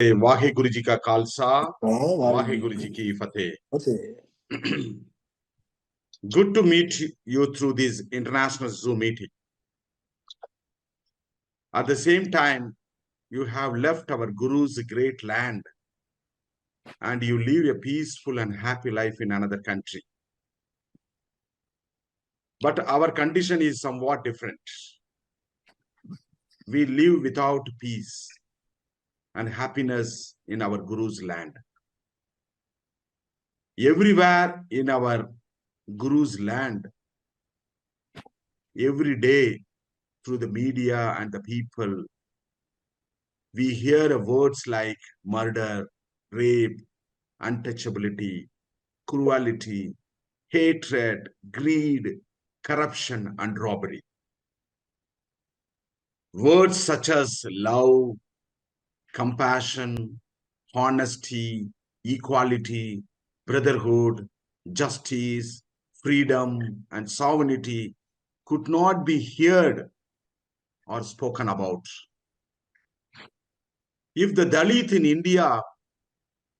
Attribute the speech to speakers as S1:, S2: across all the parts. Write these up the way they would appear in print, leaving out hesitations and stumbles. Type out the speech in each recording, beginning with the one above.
S1: वाहेगुरु जी का खालसा,
S2: वाहेगुरु
S1: वाहेगुरु जी की फतेह.
S2: जी.
S1: Good to meet you through this international Zoom meeting. At the same time, you have left our Guru's great land and you live a peaceful and happy life in another country. But our condition is somewhat different. We live without peace and happiness in our Guru's land. Everywhere in our Guru's land, every day through the media and the people, we hear words like murder, rape, untouchability, cruelty, hatred, greed, corruption, and robbery. Words such as love, compassion, honesty, equality, brotherhood, justice, freedom, and sovereignty could not be heard or spoken about. If the Dalit in India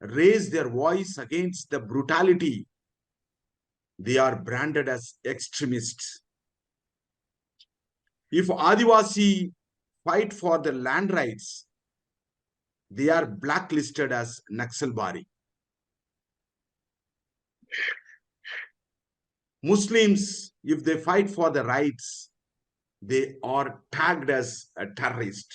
S1: raise their voice against the brutality, they are branded as extremists. If Adivasi fight for the land rights, they are blacklisted as Naxalbari. Muslims, if they fight for the rights, they are tagged as a terrorist.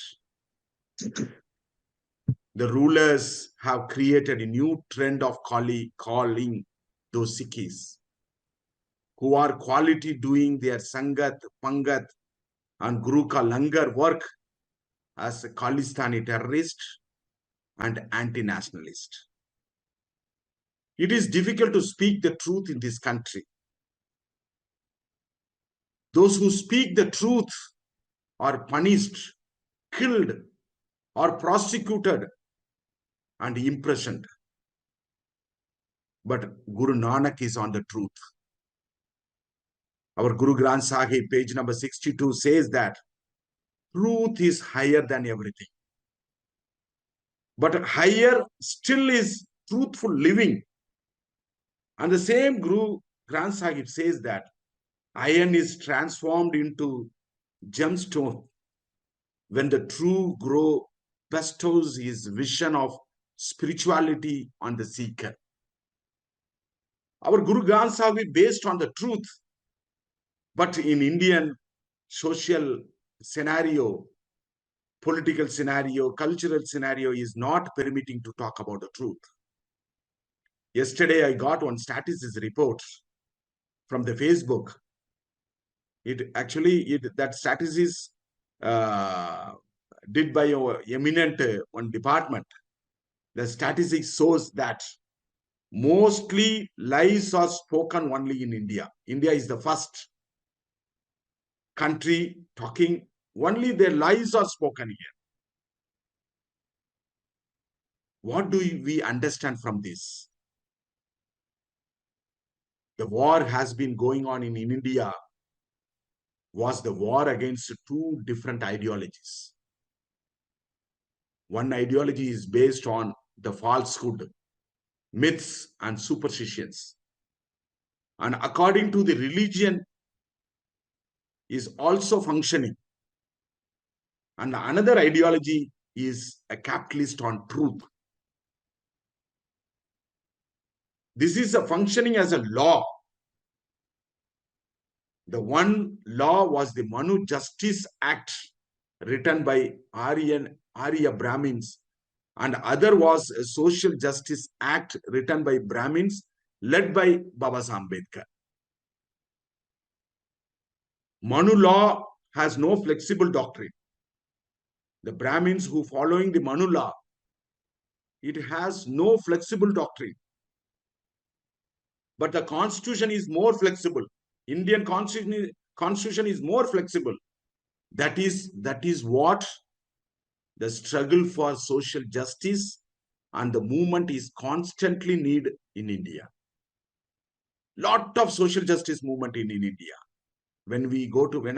S1: The rulers have created a new trend of calling those Sikhs who are quality doing their Sangat, Pangat, and Guru Ka Langar work as a Khalistani terrorist and anti-nationalist. It is difficult to speak the truth in this country. Those who speak the truth are punished, killed, or prosecuted and imprisoned. But Guru Nanak is on the truth. Our Guru Granth Sahib, page number 62, says that truth is higher than everything. But higher still is truthful living. And the same Guru Granth Sahib says that iron is transformed into gemstone when the true Guru bestows his vision of spirituality on the seeker. Our Guru Granth Sahib is based on the truth, but in Indian social scenario, political scenario, cultural scenario is not permitting to talk about the truth. Yesterday, I got one statistics report from the Facebook. That statistics did by our eminent one department. The statistics shows that mostly lies are spoken only in India. India is the first country talking only their lies are spoken here. What do we understand from this? The war has been going on in India was the war against two different ideologies. One ideology is based on the falsehood, myths, and superstitions. And according to the religion is also functioning. And another ideology is a capitalist on truth. This is a functioning as a law. The one law was the Manu Justice Act written by Arya Brahmins, and other was a Social Justice Act written by Brahmins led by Baba Ambedkar. Manu law has no flexible doctrine. The Brahmins who following the Manu law, it has no flexible doctrine. But the constitution is more flexible. Indian constitution is more flexible. That is what the struggle for social justice and the movement is constantly needed in India. Lot of social justice movement in India. When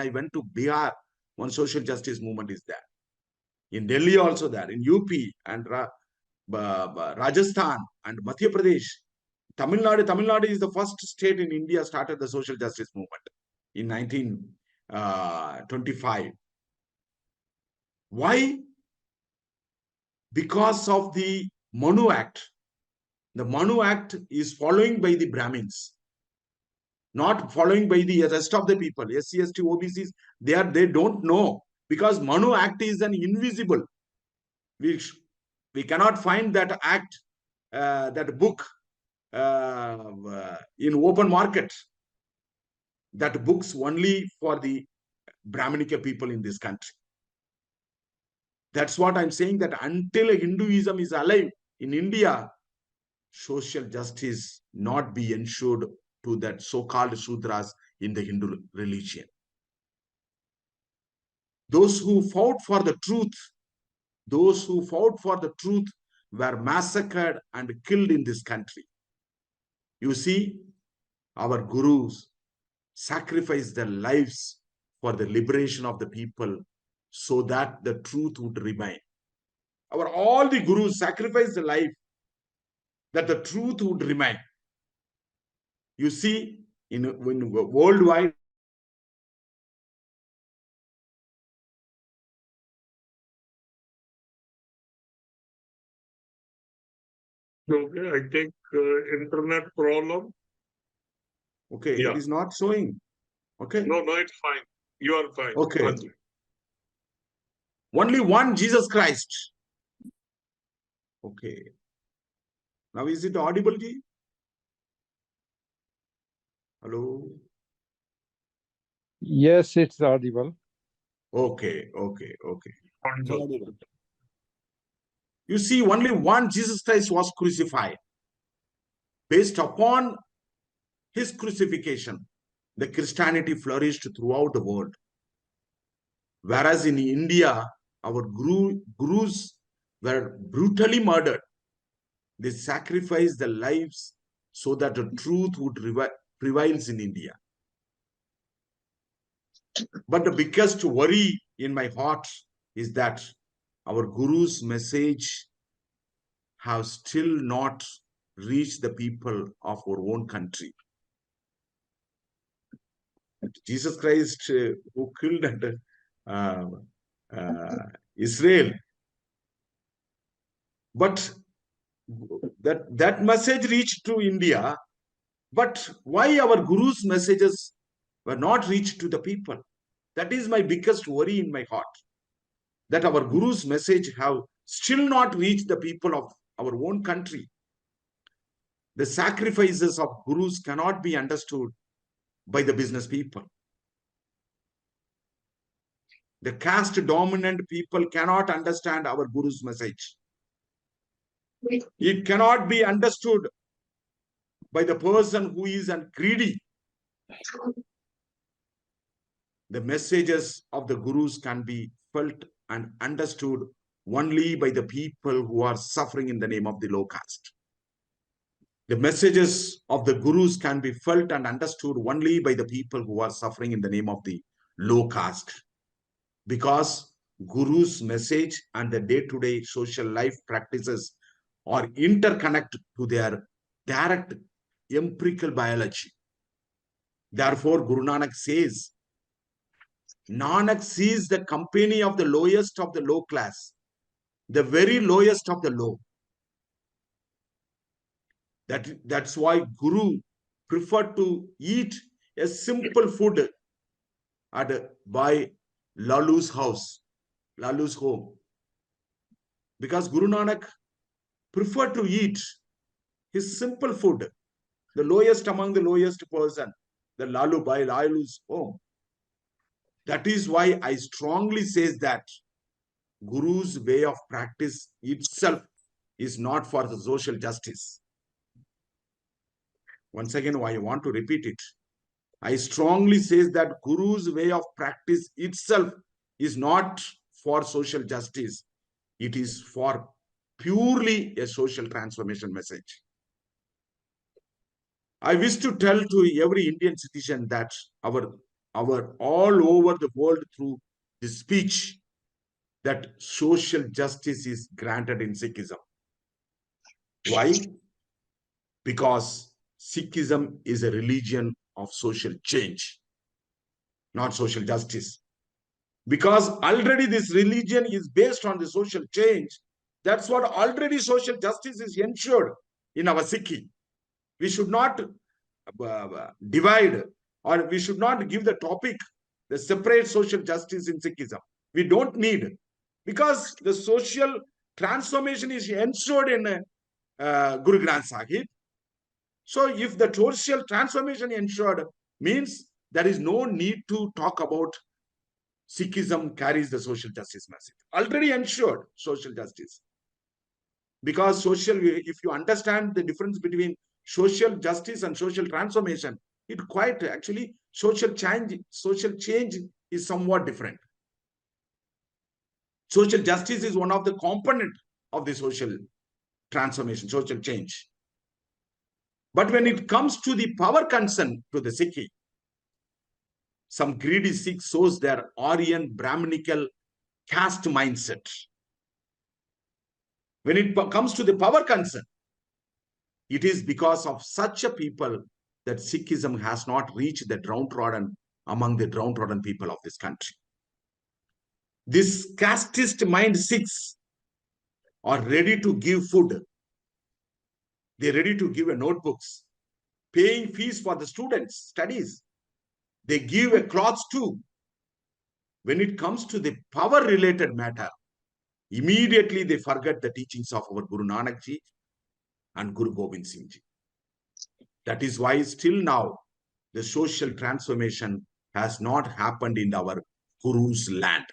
S1: I went to Bihar, one social justice movement is there. In Delhi also there, in UP and Rajasthan and Madhya Pradesh. Tamil Nadu is the first state in India started the social justice movement in 1925. Why? Because of the Manu Act. The Manu Act is following by the Brahmins, not following by the rest of the people. SC, ST, OBCs, they don't know, because Manu Act is an invisible. We cannot find that act, that book in open market. That book's only for the Brahmanica people in this country. That's what I'm saying, that until Hinduism is alive in India, social justice not be ensured to that so-called Shudras in the Hindu religion. Those who fought for the truth were massacred and killed in this country. You see, our gurus sacrificed their lives for the liberation of the people so that the truth would remain. All the gurus sacrificed the life that the truth would remain. You see, when worldwide,
S3: okay, I think internet problem.
S1: Okay,
S3: Yeah.
S1: it is not showing. Okay.
S3: No, it's fine. You are fine.
S1: Okay. Only one Jesus Christ. Okay. Now is it audible, Ji? Hello?
S4: Yes, it's audible.
S1: Okay.
S3: Audible.
S1: You see, only one Jesus Christ was crucified. Based upon his crucifixion, the Christianity flourished throughout the world. Whereas in India, our gurus were brutally murdered. They sacrificed their lives so that the truth would prevail in India. But the biggest worry in my heart is that our gurus' message have still not reached the people of our own country. Jesus Christ, who killed Israel, but that message reached to India. But why our gurus' messages were not reached to the people? That is my biggest worry in my heart. That our gurus' message have still not reached the people of our own country. The sacrifices of gurus cannot be understood by the business people. The caste-dominant people cannot understand our guru's message. It cannot be understood by the person who is greedy. The messages of the gurus can be felt and understood only by the people who are suffering in the name of the low caste. The messages of the gurus can be felt and understood only by the people who are suffering in the name of the low caste. Because guru's message and the day-to-day social life practices are interconnected to their direct empirical biology. Therefore, Guru Nanak says, Nanak sees the company of the lowest of the low class, the very lowest of the low. That's why Guru preferred to eat a simple food by Lalu's house, Lalu's home. Because Guru Nanak preferred to eat his simple food, the lowest among the lowest person, the Lalu by Lalu's home. That is why I strongly say that Guru's way of practice itself is not for the social justice. Once again, I want to repeat it. I strongly say that Guru's way of practice itself is not for social justice. It is for purely a social transformation message. I wish to tell to every Indian citizen that our all over the world through this speech that social justice is granted in Sikhism. Why? Because Sikhism is a religion of social change, not social justice. Because already this religion is based on the social change. That's what already social justice is ensured in our Sikhi. We should not divide, or we should not give the topic the separate social justice in Sikhism. We don't need, because the social transformation is ensured in Guru Granth Sahib. So if the social transformation ensured, means there is no need to talk about Sikhism carries the social justice message. Already ensured social justice. Because social, if you understand the difference between social justice and social transformation, it quite actually social change is somewhat different. Social justice is one of the component of the social transformation, social change. But when it comes to the power concern to the Sikhi, some greedy Sikh shows their Aryan Brahminical caste mindset. When it comes to the power concern, it is because of such a people that Sikhism has not reached the downtrodden among the downtrodden people of this country. This casteist mind Sikhs are ready to give food. They're ready to give a notebooks, paying fees for the students' studies. They give a clothes too. When it comes to the power-related matter, immediately they forget the teachings of our Guru Nanak Ji and Guru Gobind Singh Ji. That is why still now the social transformation has not happened in our Guru's land.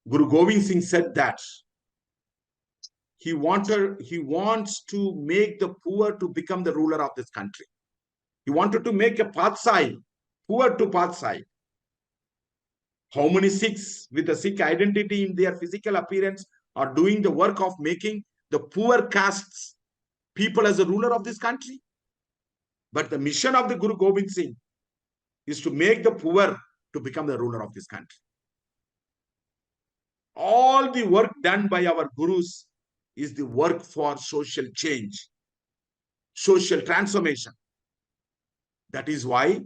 S1: Guru Gobind Singh said that he wants to make the poor to become the ruler of this country. He wanted to make a Pathsai, poor to Pathsai. How many Sikhs with a Sikh identity in their physical appearance are doing the work of making the poor castes people as a ruler of this country? But the mission of the Guru Gobind Singh is to make the poor to become the ruler of this country. All the work done by our gurus is the work for social change, social transformation. That is why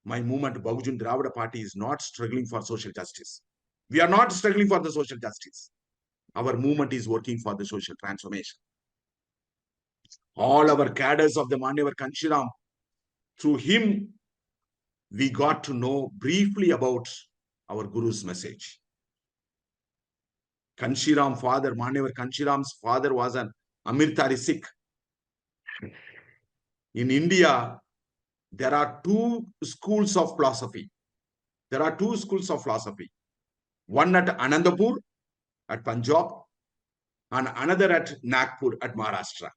S1: my movement, Bahujan Dravida Party, is not struggling for social justice. We are not struggling for the social justice. Our movement is working for the social transformation. All our cadres of the Manuwad Kanshiram, through him, we got to know briefly about our Guru's message. Kanshiram father, Manuwad Kanshiram's father was an Amritari Sikh. In India, there are two schools of philosophy. There are two schools of philosophy. One at Anandapur at Punjab and another at Nagpur at Maharashtra.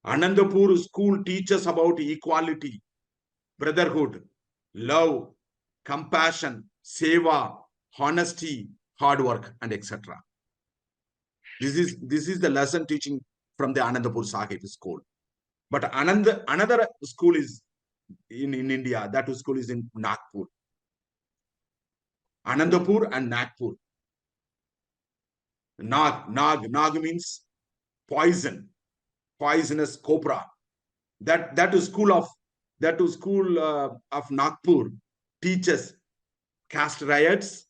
S1: Anandapur school teaches about equality, brotherhood, love, compassion, seva, honesty, hard work, and etc. This is the lesson teaching from the Anandapur Sahib school. But another school is in India. That school is in Nagpur. Anandapur and Nagpur. Nag means poison, poisonous cobra. That school of Nagpur teaches caste riots,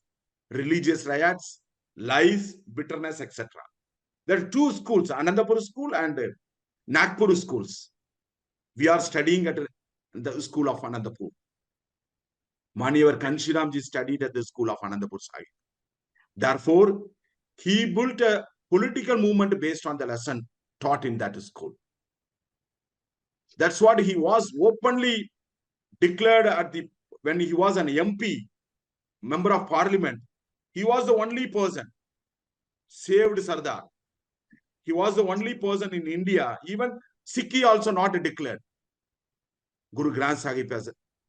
S1: religious riots, lies, bitterness, etc. There are two schools, Anandapur school and Nagpur schools. We are studying at the school of Anandapur. Manuwad Kanshiram ji studied at the school of Anandapur Sahib. Therefore, he built a political movement based on the lesson taught in that school. That's what he was openly declared when he was an MP, member of parliament. He was the only person saved Sardar. He was the only person in India, even Sikhi also not declared. Guru Granth Sahib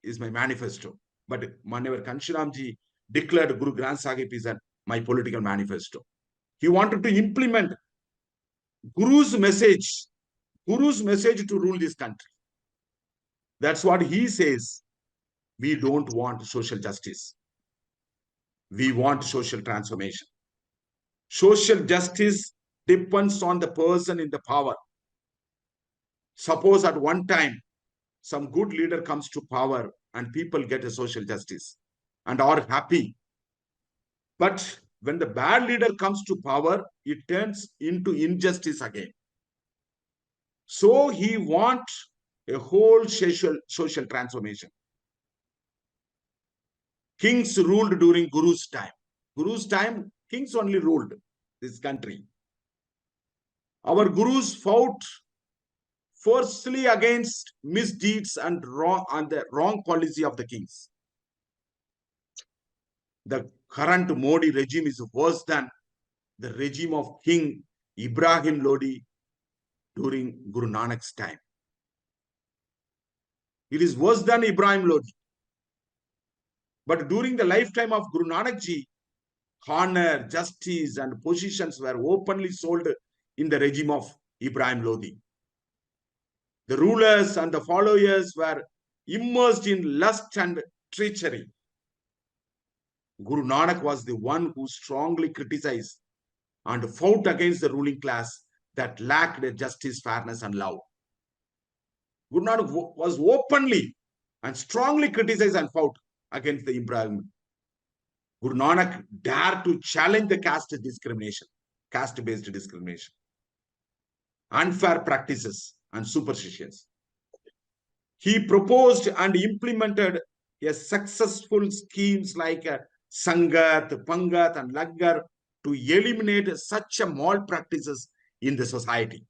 S1: is my manifesto. But Manuwad Kanshiram ji declared Guru Granth Sahib is my political manifesto. He wanted to implement Guru's message to rule this country. That's what he says. We don't want social justice. We want social transformation. Social justice depends on the person in the power. Suppose at one time, some good leader comes to power and people get a social justice and are happy. But when the bad leader comes to power, it turns into injustice again. So he wants a whole social transformation. Kings ruled during Guru's time. Guru's time, kings only ruled this country. Our Gurus fought forcefully against misdeeds and the wrong policy of the kings. The current Modi regime is worse than the regime of King Ibrahim Lodi during Guru Nanak's time. It is worse than Ibrahim Lodi. But during the lifetime of Guru Nanak Ji, honor, justice, and positions were openly sold in the regime of Ibrahim Lodi. The rulers and the followers were immersed in lust and treachery. Guru Nanak was the one who strongly criticized and fought against the ruling class that lacked justice, fairness, and love. Guru Nanak was openly and strongly criticized and fought against the Ibrahim. Guru Nanak dared to challenge the caste discrimination, caste-based discrimination, unfair practices, and superstitions. He proposed and implemented a successful schemes like Sangat, Pangat, and Langar to eliminate such malpractices in the society.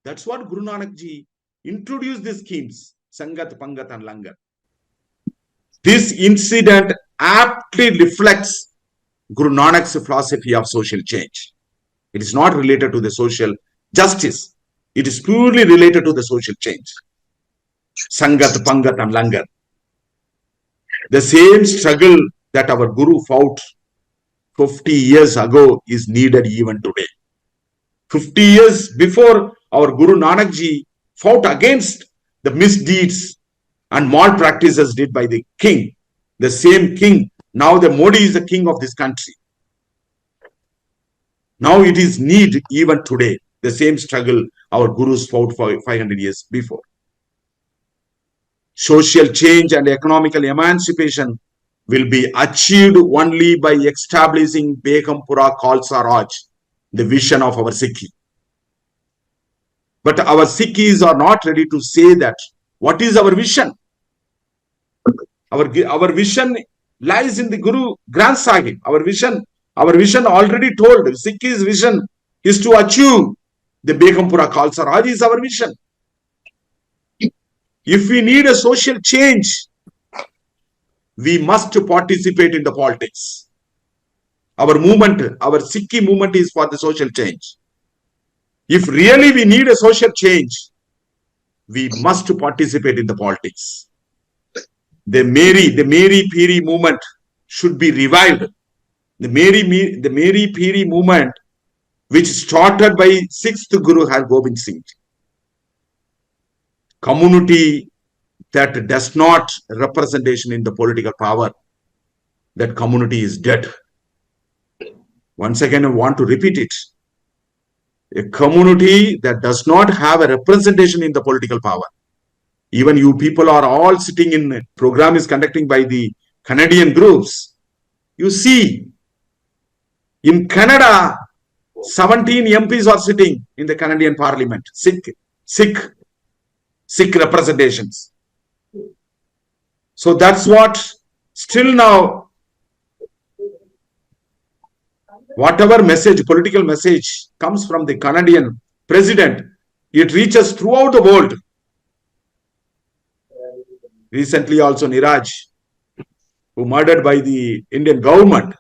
S1: That's what Guru Nanak Ji introduced these schemes, Sangat, Pangat, and Langar. This incident aptly reflects Guru Nanak's philosophy of social change. It is not related to the social justice. It is purely related to the social change. Sangat, Pangat, and Langar. The same struggle that our Guru fought 50 years ago is needed even today. 50 years before, our Guru Nanak Ji fought against the misdeeds and malpractices did by the king. The same king. Now the Modi is the king of this country. Now it is need even today. The same struggle our Gurus fought for 500 years before. Social change and economical emancipation will be achieved only by establishing Begumpura Khalsa Raj, the vision of our Sikhi. But our Sikhis are not ready to say that. What is our vision? Our vision lies in the Guru Granth Sahib. Our vision already told. Sikhis' vision is to achieve the Begumpura Khalsa Raj is our vision. If we need a social change, we must participate in the politics. Our movement, our Sikhi movement is for the social change. If really we need a social change, we must participate in the politics. The Mary Piri movement should be revived. The Mary Piri movement, which started by 6th Guru Har Gobind Singh. Community that does not representation in the political power, that community is dead. Once again, I want to repeat it. A community that does not have a representation in the political power. Even you people are all sitting in program is conducting by the Canadian groups. You see, in Canada, 17 MPs are sitting in the Canadian Parliament. Sikh representations. So that's what still now, whatever message, political message comes from the Canadian president, it reaches throughout the world. Recently also Niraj, who murdered by the Indian government,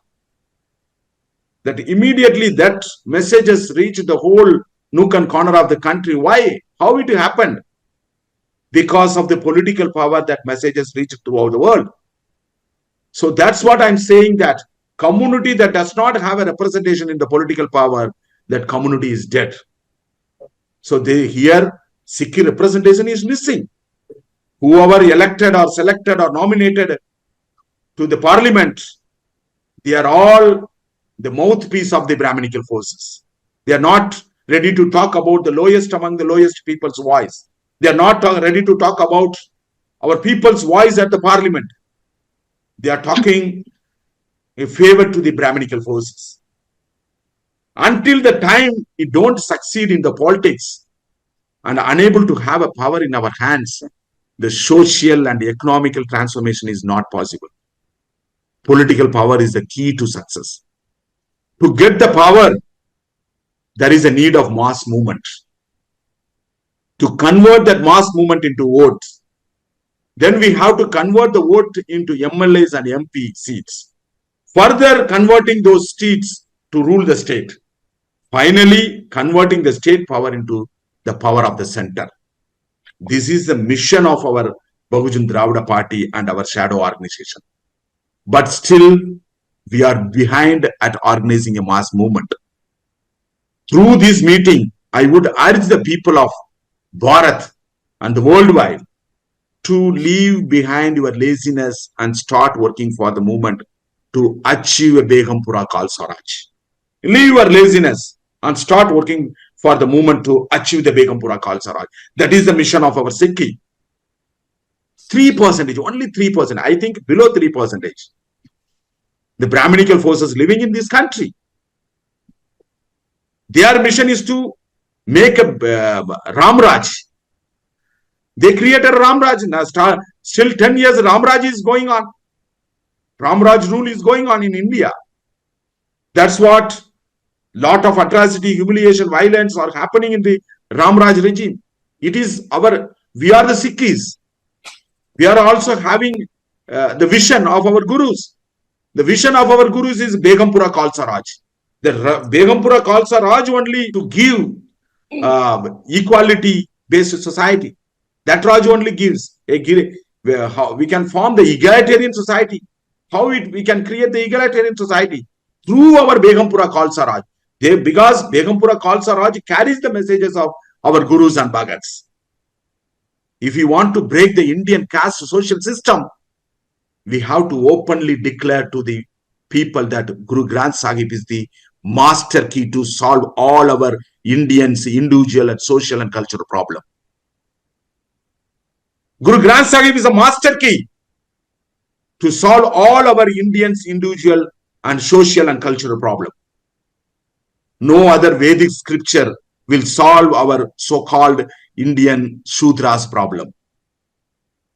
S1: that immediately that message has reached the whole nook and corner of the country. Why? How it happened? Because of the political power that message has reached throughout the world. So that's what I'm saying, that community that does not have a representation in the political power, that community is dead. So here Sikh representation is missing. Whoever elected or selected or nominated to the parliament, they are all the mouthpiece of the Brahminical forces. They are not ready to talk about the lowest among the lowest people's voice. They are not ready to talk about our people's voice at the parliament. They are talking in favor to the Brahminical forces. Until the time we don't succeed in the politics and unable to have a power in our hands, the social and economical transformation is not possible. Political power is the key to success. To get the power, there is a need of mass movement. To convert that mass movement into votes, then we have to convert the vote into MLAs and MP seats. Further converting those seats to rule the state. Finally, converting the state power into the power of the center. This is the mission of our Bahujan Dravida Party and our shadow organization. But still, we are behind at organizing a mass movement. Through this meeting, I would urge the people of Bharat and the worldwide to leave behind your laziness and start working for the movement to achieve a Begumpura Kal Swaraj. Leave your laziness and start working for the movement to achieve the Begumpura Kal Swaraj. That is the mission of our Sikhi. 3%, only 3%, I think below 3%. The Brahminical forces living in this country. Their mission is to make a Ramraj. They created Ramraj. Still 10 years Ramraj is going on. Ramraj rule is going on in India. That's what lot of atrocity, humiliation, violence are happening in the Ramraj regime. It is we are the Sikhs. We are also having the vision of our gurus. The vision of our gurus is Begumpura Kal Swaraj. The Begumpura Kal Swaraj only to give equality based society. That Raj only gives how we can form the egalitarian society. How we can create the egalitarian society through our Begumpura Kal Swaraj. Because Begumpura Kal Swaraj carries the messages of our gurus and bhagats. If we want to break the Indian caste social system, we have to openly declare to the people that Guru Granth Sahib is the master key to solve all our Indians' individual and social and cultural problem. Guru Granth Sahib is a master key to solve all our Indians' individual and social and cultural problem. No other Vedic scripture will solve our so-called Indian Shudras problem.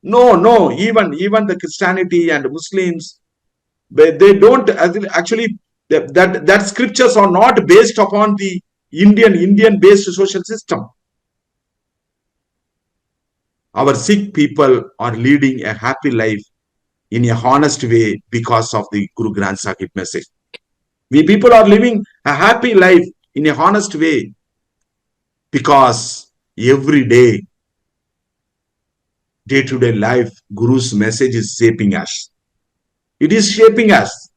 S1: No, even the Christianity and Muslims, they don't actually, that scriptures are not based upon the Indian-based social system. Our Sikh people are leading a happy life in a honest way because of the Guru Granth Sahib message. We people are living a happy life in a honest way because every day, day-to-day life, Guru's message is shaping us. It is shaping us,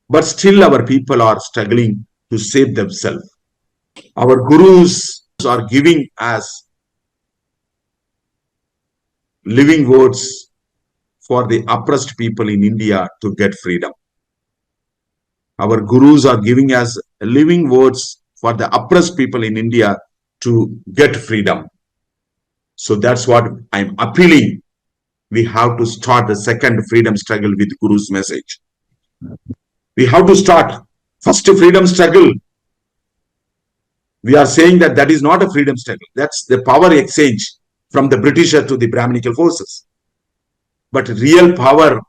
S1: but still our people are struggling to shape themselves. Our Gurus are giving us living words for the oppressed people in India to get freedom. Our Gurus are giving us living words for the oppressed people in India to get freedom. So that's what I'm appealing. We have to start the second freedom struggle with Guru's message. We have to start first freedom struggle. We are saying that is not a freedom struggle. That's the power exchange from the Britisher to the Brahminical forces. But real power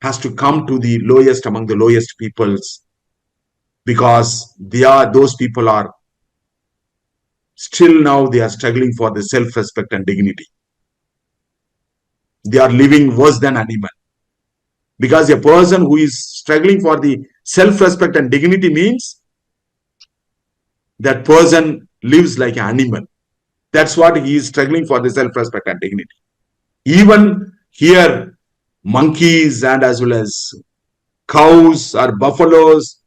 S1: has to come to the lowest among the lowest peoples, because those people are still now they are struggling for the self-respect and dignity. They are living worse than animal. Because a person who is struggling for the self-respect and dignity means that person lives like an animal. That's what he is struggling for, the self-respect and dignity. Even here, monkeys and as well as cows or buffaloes,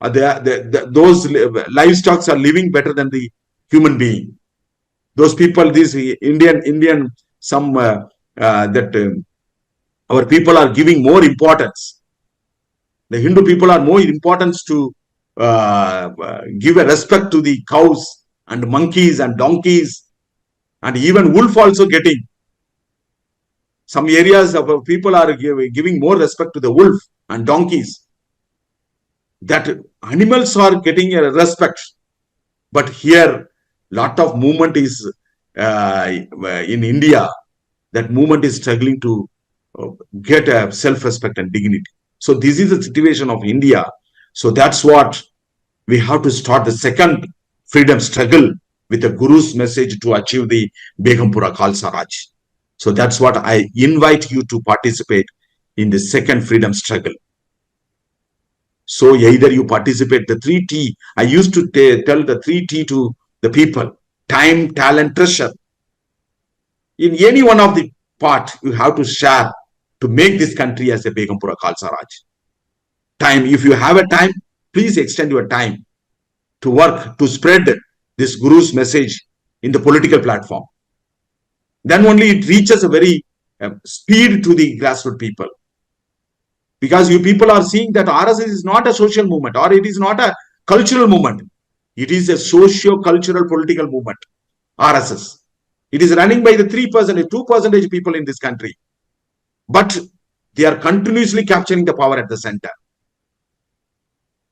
S1: those livestock are living better than the human being. Those people, these Indian, our people are giving more importance The Hindu people are more important to give a respect to the cows and monkeys and donkeys, and even wolf also getting. Some areas of people are giving more respect to the wolf and donkeys. That animals are getting a respect. But here, lot of movement is in India. That movement is struggling to get a self-respect and dignity. So this is the situation of India. So that's what we have to start the second freedom struggle with the Guru's message to achieve the Begumpura Khalsa Raj. So that's what I invite you to participate in the second freedom struggle. So either you participate the 3T. I used to tell the 3T to the people: time, talent, treasure. In any one of the part, you have to share to make this country as a Begumpura Khalsa Raj. Time, if you have a time, please extend your time to work, to spread this Guru's message in the political platform. Then only it reaches a very speed to the grassroots people. Because you people are seeing that RSS is not a social movement, or it is not a cultural movement. It is a socio-cultural political movement, RSS. It is running by the 3%, 2% people in this country. But they are continuously capturing the power at the center.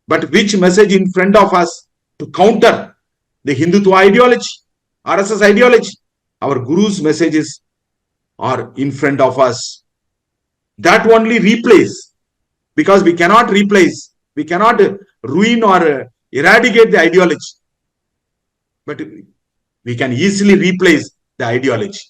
S1: But which message in front of us to counter the Hindutva ideology, RSS ideology? Our Guru's messages are in front of us. That only replace, because we cannot replace, we cannot ruin or eradicate the ideology. But we can easily replace the ideology.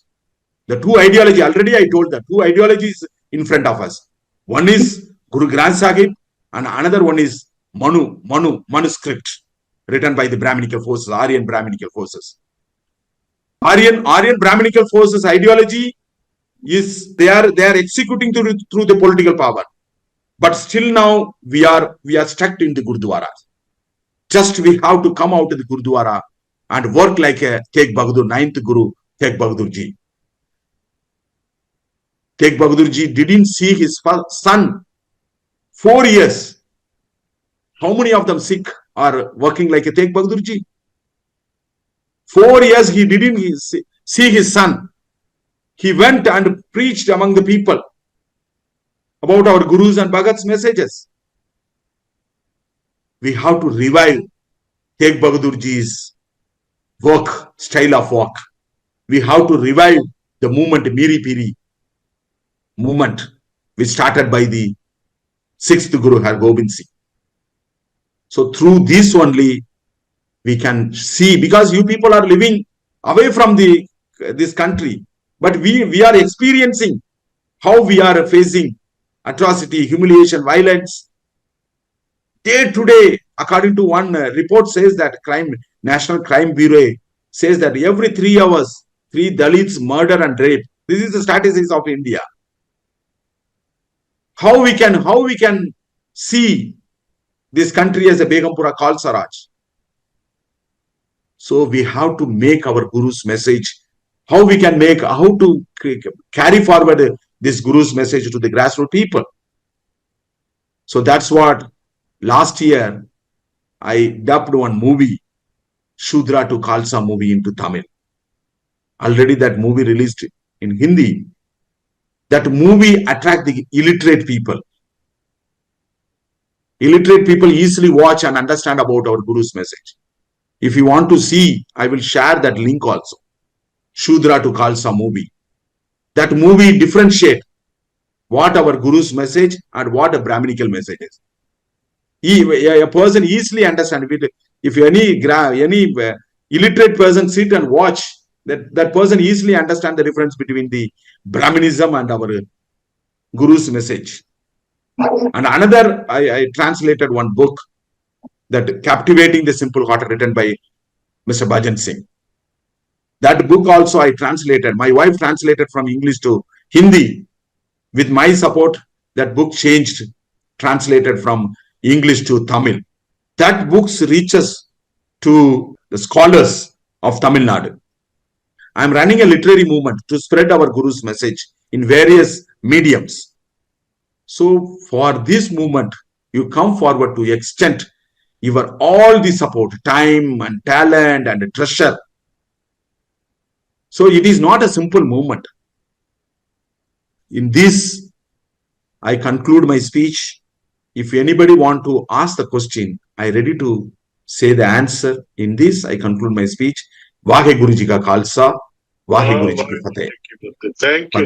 S1: The two ideology, already I told that two ideologies in front of us. One is Guru Granth Sahib, and another one is manuscript written by the Brahminical forces, Aryan Brahminical forces. Aryan Brahminical forces ideology is they are executing through the political power, but still now we are stuck in the Gurdwara. Just we have to come out of the Gurdwara and work like a Tegh Bahadur, 9th Guru Tegh Bahadur Ji. Tegh Bahadur Ji didn't see his son 4 years. How many of them Sikh are working like a Tegh Bahadur Ji? 4 years he didn't see his son. He went and preached among the people about our Gurus and Bhagat's messages. We have to revive Tegh Bahadur Ji's work, style of work. We have to revive the movement, Miri Piri movement, which started by the 6th Guru Har Gobind Singh. So through this only we can see, because you people are living away from this country, but we are experiencing how we are facing atrocity, humiliation, violence. Day to day, according to one report says that National Crime Bureau says that every 3 hours, 3 Dalits murder and rape. This is the statistics of India. How we can see this country as a Begumpura Khalsa Raj? So we have to make our Guru's message, how to carry forward this Guru's message to the grassroots people. So that's what last year I dubbed one movie, Shudra to Khalsa movie, into Tamil. Already that movie released in Hindi. That movie attract the illiterate people. Illiterate people easily watch and understand about our Guru's message. If you want to see, I will share that link also. Shudra to Khalsa movie. That movie differentiate what our Guru's message and what a Brahminical message is. A person easily understand. If any illiterate person sit and watch, that person easily understand the difference between the Brahminism and our Guru's message. And another, I translated one book, that Captivating the Simple Heart, written by Mr. Bahujan Singh. That book also I translated. My wife translated from English to Hindi. With my support, that book changed, translated from English to Tamil. That book reaches to the scholars of Tamil Nadu. I am running a literary movement to spread our Guru's message in various mediums. So for this movement, you come forward to extend your all the support, time and talent and treasure. So it is not a simple movement. In this, I conclude my speech. If anybody want to ask the question, I ready to say the answer. In this, I conclude my speech. Vahe Guru Ji ka Khalsa, Vahe Guru Ji ki Fateh.
S3: Thank you.